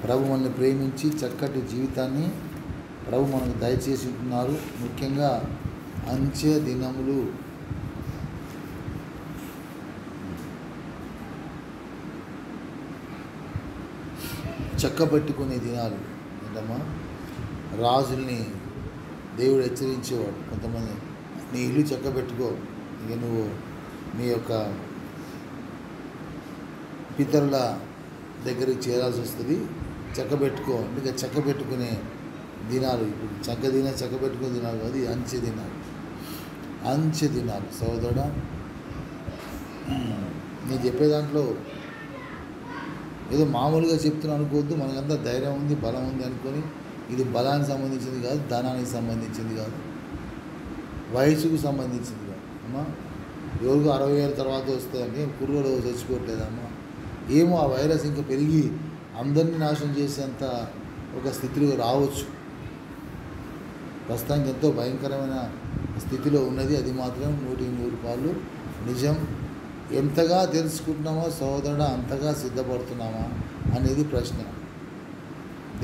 ప్రభు మనల్ని ప్రేమించి చక్కటి జీవితాన్ని ప్రభు మనకు దయచేసి ఉంటున్నారు. ముఖ్యంగా అంచె దినములు, చక్కబెట్టుకునే దినాలు. ఏంటమ్మా, రాజుల్ని దేవుడు హెచ్చరించేవాడు. కొంతమంది, నీ ఇల్లు చక్కబెట్టుకో, ఇక నువ్వు నీ యొక్క పితరుల దగ్గరికి చేరాల్సి వస్తుంది, చక్కబెట్టుకో. ఇంకా చక్కబెట్టుకునే దినాలు ఇప్పుడు చక్కబెట్టుకునే దినాలు కాదు, అంచె దినాలు. అంచె దినాలు సోదరుడా, నేను చెప్పే దాంట్లో ఏదో మామూలుగా చెప్తున్నాను అనుకోవద్దు. మనకంతా ధైర్యం ఉంది, బలం ఉంది అనుకొని ఇది బలానికి సంబంధించింది కాదు, ధనానికి సంబంధించింది కాదు, వయసుకు సంబంధించింది కాదు. అమ్మా, ఎవరికో 60 ఏళ్ళ తర్వాత వస్తాయని కుర్రోడు చచ్చిపోవట్లేదమ్మా. ఏమో ఆ వైరస్ ఇంకా పెరిగి అందరినీ నాశనం చేసేంత ఒక స్థితిలో రావచ్చు. ప్రస్తుతానికి ఎంతో భయంకరమైన స్థితిలో ఉన్నది. అది మాత్రం 100% నిజం. ఎంతగా తెలుసుకుంటున్నామో సోదరుడా, అంతగా సిద్ధపడుతున్నామా అనేది ప్రశ్న.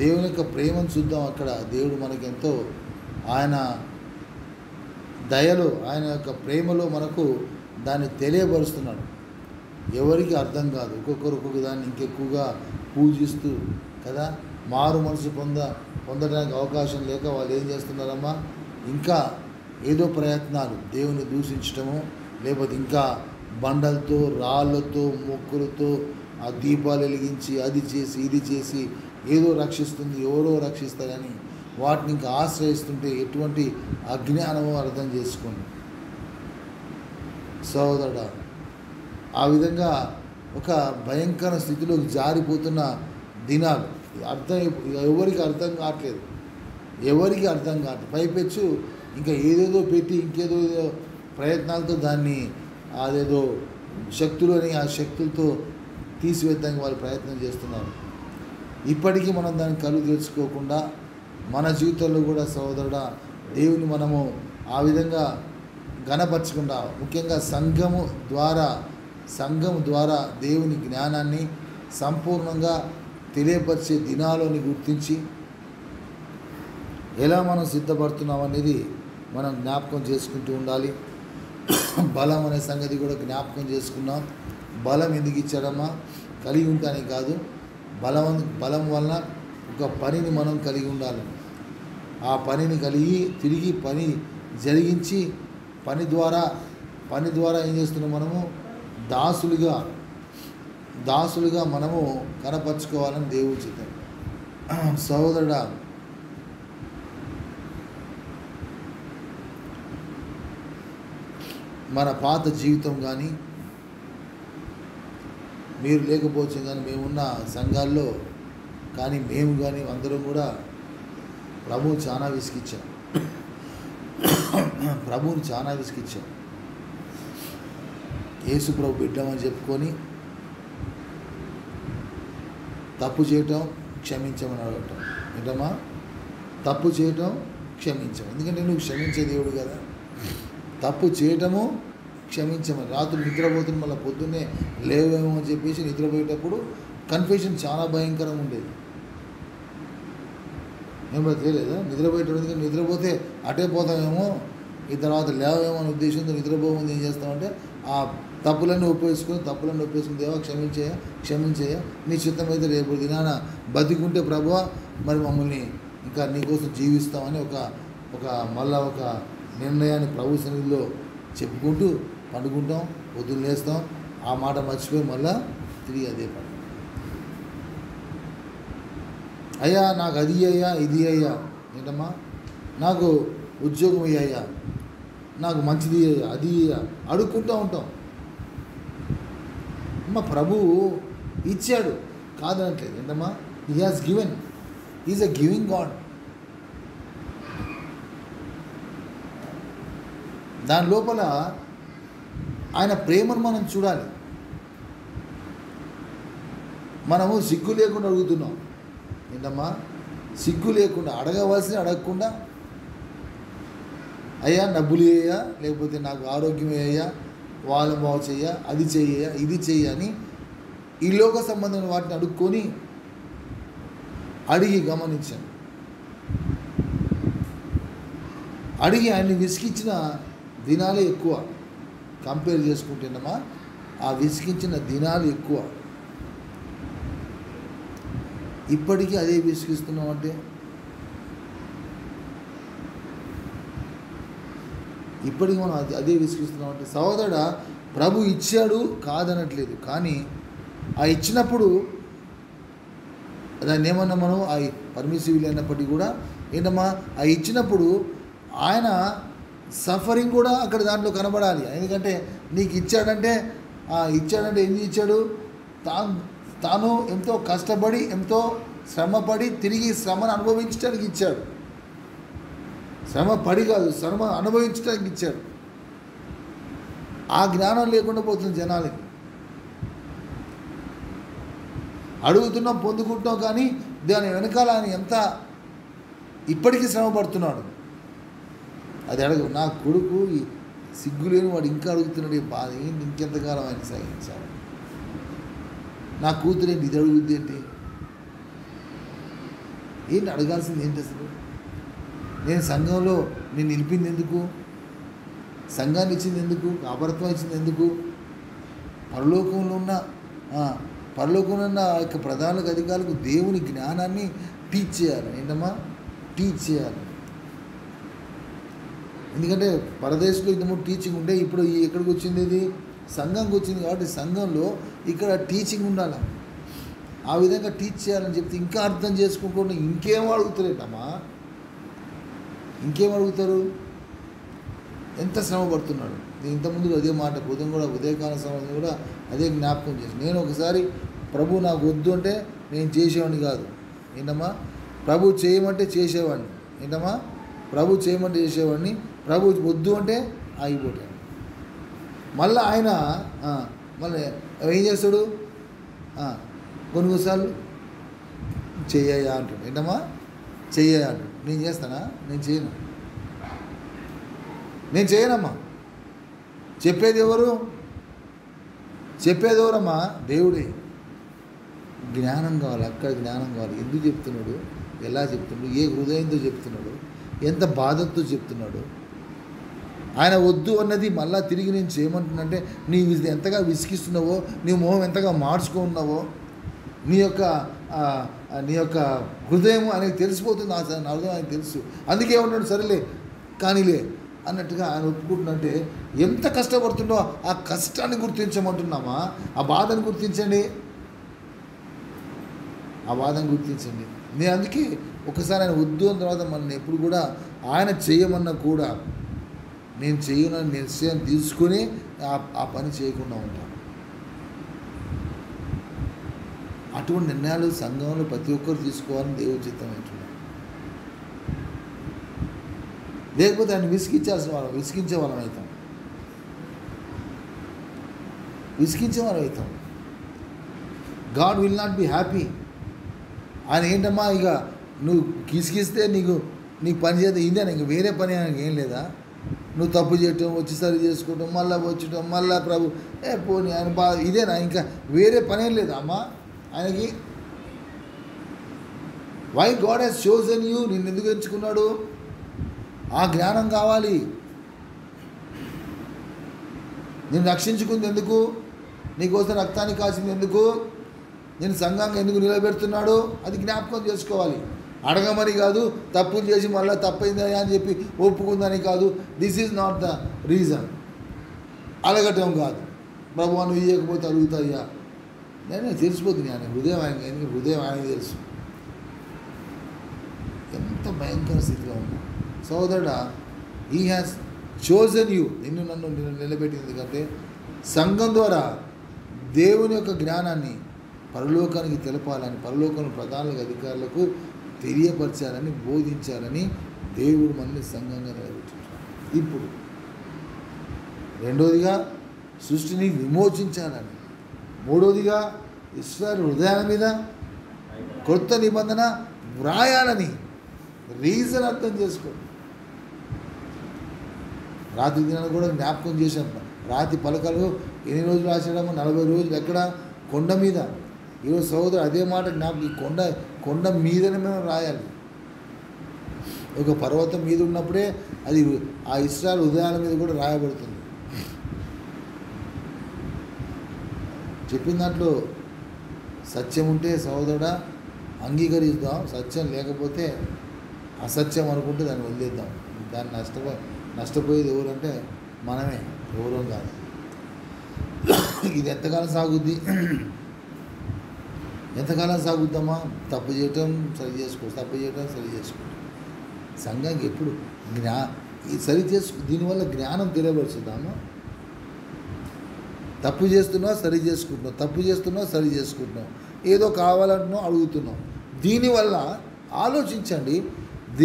దేవుని యొక్క ప్రేమను చూద్దాం. అక్కడ దేవుడు మనకెంతో ఆయన దయలో, ఆయన యొక్క ప్రేమలో మనకు దాన్ని తెలియపరుస్తున్నాడు. ఎవరికి అర్థం కాదు. ఒక్కొక్కరు ఒక్కొక్క దాన్ని ఇంకెక్కువగా పూజిస్తూ కదా, మారు మనసు పొందడానికి అవకాశం లేక వాళ్ళు ఏం చేస్తున్నారమ్మా, ఇంకా ఏదో ప్రయత్నాలు, దేవుని దూషించటము, లేకపోతే ఇంకా బండలతో, రాళ్ళతో, మొక్కులతో ఆ దీపాలు వెలిగించి అది చేసి ఇది చేసి ఏదో రక్షిస్తుంది, ఎవరో రక్షిస్తారని వాటిని ఇంకా ఆశ్రయిస్తుంటే ఎటువంటి అజ్ఞానమో అర్థం చేసుకోండి సోదరుడా. ఆ విధంగా ఒక భయంకర స్థితిలోకి జారిపోతున్న దినాలు. ఎవరికి అర్థం కావట్లేదు. పైపెచ్చు ఇంకా ఏదేదో పెట్టి ఇంకేదో ప్రయత్నాలతో దాన్ని అదేదో శక్తులని ఆ శక్తులతో తీసివేద్దానికి వాళ్ళు ప్రయత్నం చేస్తున్నారు. ఇప్పటికీ మనం దాన్ని కలుగు తెచ్చుకోకుండా మన జీవితంలో కూడా సోదరుడా, దేవుని మనము ఆ విధంగా ఘనపరచకుండా, ముఖ్యంగా సంఘము ద్వారా దేవుని జ్ఞానాన్ని సంపూర్ణంగా తెలియపరిచే దినాలని గుర్తించి ఎలా మనం సిద్ధపడుతున్నాం అనేది మనం జ్ఞాపకం చేసుకుంటూ ఉండాలి. బలం అనే సంగతి కూడా జ్ఞాపకం చేసుకున్నాం. బలం ఎందుకు ఇచ్చాడమ్మా, కలిగి ఉంటానికి కాదు. బలం వలన ఒక పనిని మనం కలిగి ఉండాలి. ఆ పనిని కలిగి తిరిగి పని జరిగించి పని ద్వారా ఏం చేస్తున్నాం, మనము దాసులుగా మనము కనపరుచుకోవాలని దేవుడు చిత్తం. సహోదరుడా, మన పాత జీవితం కానీ, మీరు లేకపోవచ్చు కానీ మేమున్న సంఘాల్లో కానీ మేము కానీ అందరం కూడా ప్రభువుని చాలా విసికిచ్చాం. యేసు ప్రభు బిడ్డమని చెప్పుకొని తప్పు చేయటం క్షమించమని అడగటం. ఏంటమ్మా, తప్పు చేయటం క్షమించం. ఎందుకంటే నువ్వు క్షమించే దేవుడు కదా. తప్పు చేయటము క్షమించమని. రాత్రి నిద్రపోతుంది, మళ్ళీ పొద్దున్నే లేవేమో అని చెప్పేసి నిద్రపోయేటప్పుడు కన్ఫ్యూషన్ చాలా భయంకరంగా ఉండేది. మేము తెలియదా నిద్రపోయేటప్పుడు? ఎందుకంటే నిద్రపోతే అటే పోతామేమో, ఈ తర్వాత లేవేమో అనే ఉద్దేశంతో నిద్రపోముందు ఏం చేస్తామంటే ఆ తప్పులన్నీ ఒప్పేసుకుని దేవా క్షమించేయ నీ చిత్తమైతే రేపు దినాన బతికుంటే ప్రభువా మరి మమ్మల్ని ఇంకా నీకోసం జీవిస్తామని ఒక నిర్ణయాన్ని ప్రభు సన్నిధిలో చెప్పుకుంటూ పండుకుంటాం, పొద్దున్న లేస్తాం, ఆ మాట మర్చిపోయి మళ్ళా తిరిగి అదే పని. అయ్యా నాకు అది అయ్యా ఇది అయ్యా, ఏంటమ్మా నాకు ఉద్యోగం అయ్యా, నాకు మంచిది అయ్యా, అది అయ్యా అడుక్కుంటూ ఉంటాం. అమ్మ ప్రభువు ఇచ్చాడు కాదనట్లేదు. ఏంటమ్మా, he has given, is a giving God. దాని లోపల ఆయన ప్రేమను మనం చూడాలి. మనము సిగ్గు లేకుండా అడుగుతున్నాం. ఏంటమ్మా, సిగ్గు లేకుండా అడగకుండా అయ్యా డబ్బులు వేయ, లేకపోతే నాకు ఆరోగ్యం వేయ, వాళ్ళని బాగు చెయ్య, అది చెయ్య, ఇది చెయ్య అని ఈ లోక సంబంధమైన వాటిని అడుక్కొని అడిగి గమనించాను. అడిగి ఆయన్ని విసిగించిన దినాలే ఎక్కువ. కంపేర్ చేసుకుంటున్నామా, ఆ విసిగించిన దినాలు ఎక్కువ. ఇప్పటికీ అదే విసిగిస్తున్నాం అంటే, ఇప్పటికీ మనం అదే విసిగిస్తున్నాం అంటే, సహోదరుడా, ప్రభు ఇచ్చాడు కాదనట్లేదు, కానీ ఆ ఇచ్చినప్పుడు దాన్ని ఏమన్నా మనం ఆ పర్మిసిబుల్ అయినప్పటికీ కూడా ఏంటమ్మా, ఆ ఇచ్చినప్పుడు ఆయన సఫరింగ్ కూడా అక్కడ దాంట్లో కనబడాలి. ఎందుకంటే నీకు ఇచ్చాడంటే ఏం ఇచ్చాడు, తాను ఎంతో కష్టపడి ఎంతో శ్రమపడి తిరిగి శ్రమను అనుభవించడానికి ఇచ్చాడు. శ్రమ పడి కాదు, శ్రమ అనుభవించడానికి ఇచ్చాడు. ఆ జ్ఞానం లేకుండా పోతుంది జనాలకి. అడుగుతున్నాం, పొందుకుంటున్నాం, కానీ దాని వెనకాల ఆయన ఎంత ఇప్పటికీ శ్రమ పడుతున్నాడు. అది అడగ, నా కొడుకు సిగ్గులేని వాడు ఇంకా అడుగుతున్నాడు, బాధ ఏంటి, ఇంకెంతకాలం ఆయన సహించాలి. నా కూతురేంటి ఇది అడుగుద్ది ఏంటి అడగాల్సింది ఏంటి అసలు? నేను సంఘంలో నేను నిలిపింది ఎందుకు? సంఘాన్ని ఇచ్చింది ఎందుకు? కాపరత్వం ఇచ్చింది ఎందుకు? పరలోకంలో ఉన్న ఆ యొక్క ప్రధాన అధికారులకు దేవుని జ్ఞానాన్ని టీచ్ చేయాలి. ఏంటమ్మా, టీచ్ చేయాలి. ఎందుకంటే పరదేశంలో ఇంతకుముందు టీచింగ్ ఉంటే ఇప్పుడు ఎక్కడికి వచ్చింది, ఇది సంఘంకి వచ్చింది. కాబట్టి సంఘంలో ఇక్కడ టీచింగ్ ఉండాలి. ఆ విధంగా టీచ్ చేయాలని చెప్తే ఇంకా అర్థం చేసుకోకుండా ఇంకేం అడుగుతారేటమ్మా, ఇంకేం అడుగుతారు? ఎంత శ్రమ పడుతున్నాడు. నేను ఇంతకుముందు అదే మాట ఉదయకాల సమయంలో కూడా అదే జ్ఞాపకం చేసి, నేను ఒకసారి ప్రభు నాకు వద్దు అంటే నేను చేసేవాడిని కాదు. ఏంటమ్మా, ప్రభు చేయమంటే చేసేవాడిని. ఏంటమ్మా, ప్రభు చేయమంటే చేసేవాడిని, ప్రభు వద్దు అంటే ఆగిపోతాడు. మళ్ళీ ఆయన మళ్ళీ ఏం చేస్తాడు, కొన్నిసార్లు చెయ్యా అంటాడు. ఏంటమ్మా, చెయ్యా అంటాడు. నేను చేస్తానా? నేను చేయనమ్మా. చెప్పేది ఎవరమ్మా? దేవుడే. జ్ఞానం కావాలి, అక్కడ జ్ఞానం కావాలి. ఎందుకు చెప్తున్నాడు, ఎలా చెప్తున్నాడు, ఏ హృదయంతో చెప్తున్నాడు, ఎంత బాధతో చెప్తున్నాడు. ఆయన వద్దు అన్నది మళ్ళీ తిరిగి నేను చేయమంటున్నానంటే నీవు ఎంతగా విసిగిస్తున్నావో, నీ మొహం ఎంతగా మార్చుకున్నావో, నీ యొక్క హృదయం ఆయనకు తెలిసిపోతుంది. నా హృదయం ఆయనకు తెలుసు. అందుకే ఉన్నాడు, సరేలే కానీలే అన్నట్టుగా ఆయన ఒప్పుకుంటున్నంటే ఎంత కష్టపడుతుండో ఆ కష్టాన్ని గుర్తించమంటున్నామా? ఆ బాధను గుర్తించండి, నేను అందుకే ఒకసారి ఆయన వద్దు అన్న తర్వాత మన ఎప్పుడు కూడా ఆయన చేయమన్నా కూడా నేను చేయనని నిశ్చయం తీసుకొని ఆ పని చేయకుండా ఉంటాను. అటువంటి నిర్ణయాలు సంఘంలో ప్రతి ఒక్కరు తీసుకోవాలని దేవుని చిత్తం అంటున్నాను. లేకపోతే ఆయన విసిగించే వాళ్ళం అవుతాం. God will not be happy. ఆయన ఏంటమ్మా, ఇక నువ్వు కిసిగిస్తే నీకు పని చేద్దా, ఇదేనా ఇంక వేరే పని ఆయనకి ఏం లేదా? నువ్వు తప్పు చేయటం, వచ్చి సరి చేసుకోవటం, మళ్ళీ వచ్చటం, మళ్ళీ ప్రభు పోనీ ఆయన ఇదేనా, ఇంకా వేరే పని ఏం లేదా అమ్మా ఆయనకి? Why God has chosen you, నిన్ను ఎందుకు ఎంచుకున్నాడు? ఆ జ్ఞానం కావాలి. నేను రక్షించుకుంది ఎందుకు? నీకోసం రక్తాన్ని కాసింది ఎందుకు? నేను సంఘంగా ఎందుకు నిలబెడుతున్నాడు? అది జ్ఞాపకం చేసుకోవాలి. అడగమని కాదు, తప్పులు చేసి మళ్ళీ తప్పైందా అని చెప్పి ఒప్పుకుందని కాదు. This is not the reason. అడగటం కాదు, ప్రభు నువ్వు ఇవ్వకపోతే అడుగుతాయ్యా. నేను తెలిసిపోతుంది ఆయన హృదయం, ఆయనకి తెలుసు. ఎంత భయంకర స్థితిలో ఉన్నా సోదరుడా, హీ హ్యాస్ చోజన్ యూ, నన్ను నిలబెట్టింది. ఎందుకంటే సంఘం ద్వారా దేవుని యొక్క జ్ఞానాన్ని పరలోకానికి తెలపాలని, పరలోకం ప్రధాన అధికారులకు తెలియపరచాలని, బోధించాలని దేవుడు మనల్ని సంఘంగా నిలబెట్టారు. ఇప్పుడు రెండోదిగా సృష్టిని విమోచించాలని, మూడోదిగా ఇశ్రాయేలు హృదయాల మీద కొత్త నిబంధన వ్రాయాలని. రీజన్ అర్థం చేసుకో. రాత్రి దినాన్ని కూడా జ్ఞాపకం చేశాం. రాతి పలకలు ఎన్ని రోజులు రాసాడమో? 40 రోజులు. ఎక్కడ? కొండ మీద. ఈరోజు సహోదరు అదే మాట జ్ఞాపకం. ఈ కొండ కొండ మీదనే మనం రాయాలి. ఒక పర్వతం మీద ఉన్నప్పుడే అది ఆ ఇస్రాయేల్ ఉదయాల మీద కూడా రాయబడుతుంది. చెప్పిన దాంట్లో సత్యం ఉంటే సహోదరుడా అంగీకరిద్దాం, సత్యం లేకపోతే అసత్యం అనుకుంటే దాన్ని వదిలేద్దాం. దాన్ని నష్టపోయేది ఎవరంటే మనమే, ఎవరో కాదు. ఇది ఎంతకాలం సాగుద్ది? ఎంతకాలం సాగుద్దామా? తప్పు చేయటం సరి చేసుకోవచ్చు, తప్పు చేయటం సరి చేసుకోవచ్చు. సంఘానికి ఎప్పుడు దీనివల్ల జ్ఞానం తెలియబరుచుద్దామా? తప్పు చేస్తున్నావు సరి చేసుకుంటున్నావు, తప్పు చేస్తున్నావు సరి చేసుకుంటున్నావు, ఏదో కావాలంటున్నావు అడుగుతున్నావు. దీనివల్ల ఆలోచించండి,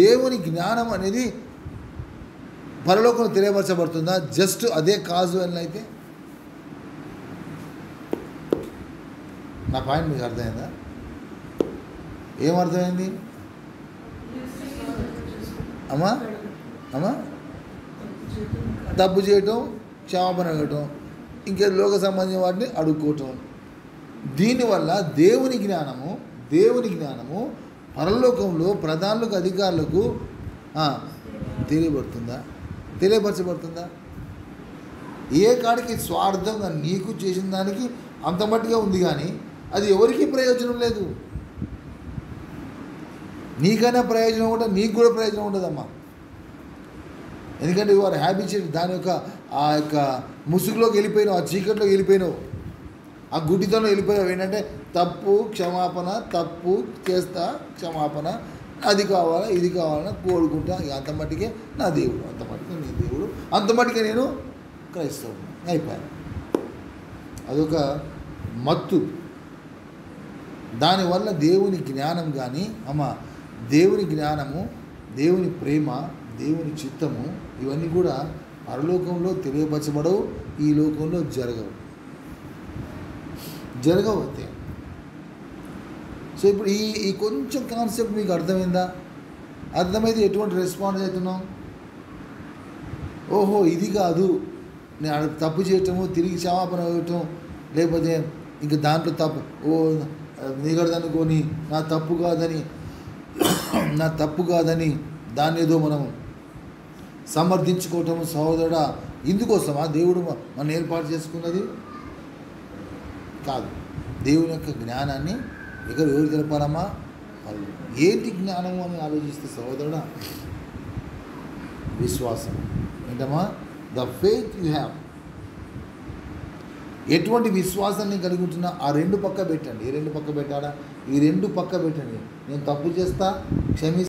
దేవుని జ్ఞానం అనేది పరలోకంలో తెలియపరచబడుతుందా? జస్ట్ అదే కాజువల్ అయితే? నా పాయింట్ మీకు అర్థమైందా? ఏమర్థమైంది అమ్మా? అమ్మా తప్పు చేయటం, క్షమాపణ అడగటం, ఇంకే లోక సంబంధించిన వాటిని అడుక్కోవటం. దీనివల్ల దేవుని జ్ఞానము పరలోకంలో ప్రధానులకు అధికారులకు తెలియపరచబడుతుందా? ఏ కాడికి స్వార్థంగా నీకు చేసిన దానికి అంత మట్టిగా ఉంది, కానీ అది ఎవరికీ ప్రయోజనం లేదు. నీకైనా ప్రయోజనం ఉంటుంది, నీకు కూడా ప్రయోజనం ఉండదమ్మా. ఎందుకంటే వారు హ్యాబిచుయేట్ దాని యొక్క ఆ యొక్క ముసుగులోకి వెళ్ళిపోయినావు, ఆ చీకట్లోకి వెళ్ళిపోయినావు, ఆ గుడ్డితోనే వెళ్ళిపోయావు. ఏంటంటే తప్పు క్షమాపణ, తప్పు చేస్తా క్షమాపణ, అది కావాలా ఇది కావాలని కోరుకుంటా. అంత మట్టికే నా దేవుడు, అంత మట్టికే నీ దేవుడు, అంత మట్టికే నేను క్రైస్తవుడు అయిపోయాను. అదొక మత్తు. దానివల్ల దేవుని జ్ఞానం కానీ దేవుని జ్ఞానము, దేవుని ప్రేమ, దేవుని చిత్తము ఇవన్నీ కూడా పరలోకంలో తెలియపరచబడవు, ఈ లోకంలో జరగవు అంతే. సో ఇప్పుడు ఈ కొంచెం కాన్సెప్ట్ మీకు అర్థమైందా? అర్థమైతే ఎటువంటి రెస్పాన్స్ అవుతున్నాం? ఓహో ఇది కాదు, నేను తప్పు చేయటము, తిరిగి క్షమాపణ ఇవ్వటం, లేకపోతే ఇంక దాంట్లో తప్పు నిగడదనుకొని నా తప్పు కాదని దాన్ని ఏదో మనం సమర్థించుకోవటము. సహోదరుడా, ఇందుకోసమా దేవుడు మనం ఏర్పాటు చేసుకున్నది? కాదు. దేవుని యొక్క జ్ఞానాన్ని ఎవరు తెలపాలమ్మా? వాళ్ళు. ఏంటి జ్ఞానము అని ఆలోచిస్తే సహోదరుడా, విశ్వాసం. ఏంటమ్మా? The faith you have. ఎటువంటి విశ్వాసాన్ని కలిగి ఉంటున్నా ఆ రెండు పక్క పెట్టండి. ఏ రెండు పక్క పెట్టాలా? ఈ రెండు పక్క పెట్టండి. నేను తప్పు చేస్తా, క్షమిస్తా.